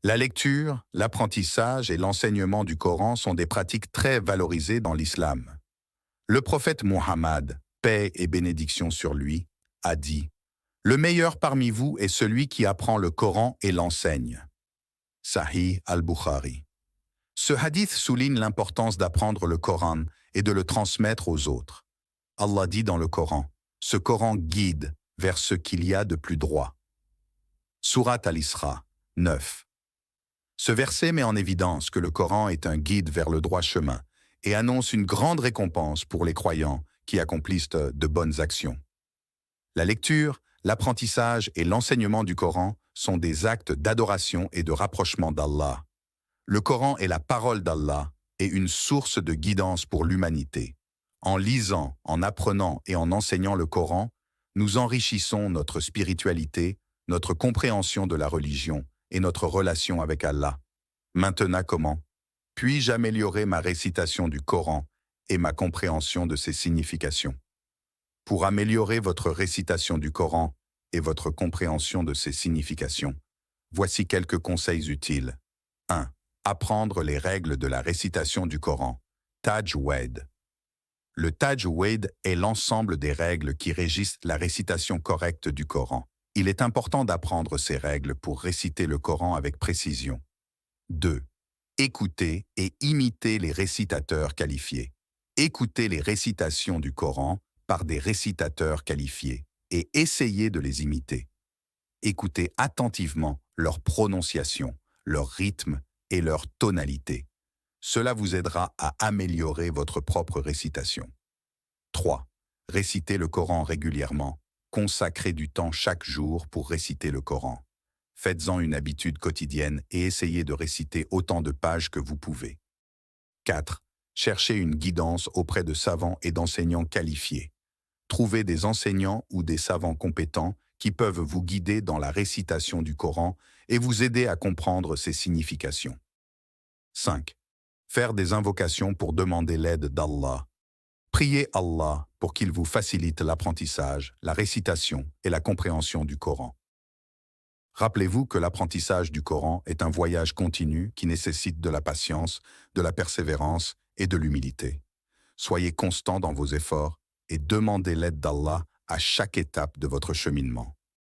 La lecture, l'apprentissage et l'enseignement du Coran sont des pratiques très valorisées dans l'islam. Le prophète Muhammad, paix et bénédiction sur lui, a dit « Le meilleur parmi vous est celui qui apprend le Coran et l'enseigne. » Sahih al-Bukhari. Ce hadith souligne l'importance d'apprendre le Coran et de le transmettre aux autres. Allah dit dans le Coran « Ce Coran guide vers ce qu'il y a de plus droit. » Sourate Al-Isra 9. Ce verset met en évidence que le Coran est un guide vers le droit chemin et annonce une grande récompense pour les croyants qui accomplissent de bonnes actions. La lecture, l'apprentissage et l'enseignement du Coran sont des actes d'adoration et de rapprochement d'Allah. Le Coran est la parole d'Allah et une source de guidance pour l'humanité. En lisant, en apprenant et en enseignant le Coran, nous enrichissons notre spiritualité, notre compréhension de la religion et notre relation avec Allah. Maintenant comment? Puis-je améliorer ma récitation du Coran et ma compréhension de ses significations? Pour améliorer votre récitation du Coran et votre compréhension de ses significations, voici quelques conseils utiles. 1. Apprendre les règles de la récitation du Coran. Tajwid. Le tajwid est l'ensemble des règles qui régissent la récitation correcte du Coran. Il est important d'apprendre ces règles pour réciter le Coran avec précision. 2. Écoutez et imitez les récitateurs qualifiés. Écoutez les récitations du Coran par des récitateurs qualifiés et essayez de les imiter. Écoutez attentivement leur prononciation, leur rythme et leur tonalité. Cela vous aidera à améliorer votre propre récitation. 3. Récitez le Coran régulièrement. Consacrez du temps chaque jour pour réciter le Coran. Faites-en une habitude quotidienne et essayez de réciter autant de pages que vous pouvez. 4. Cherchez une guidance auprès de savants et d'enseignants qualifiés. Trouvez des enseignants ou des savants compétents qui peuvent vous guider dans la récitation du Coran et vous aider à comprendre ses significations. 5. Faire des invocations pour demander l'aide d'Allah. Priez Allah pour qu'il vous facilite l'apprentissage, la récitation et la compréhension du Coran. Rappelez-vous que l'apprentissage du Coran est un voyage continu qui nécessite de la patience, de la persévérance et de l'humilité. Soyez constant dans vos efforts et demandez l'aide d'Allah à chaque étape de votre cheminement.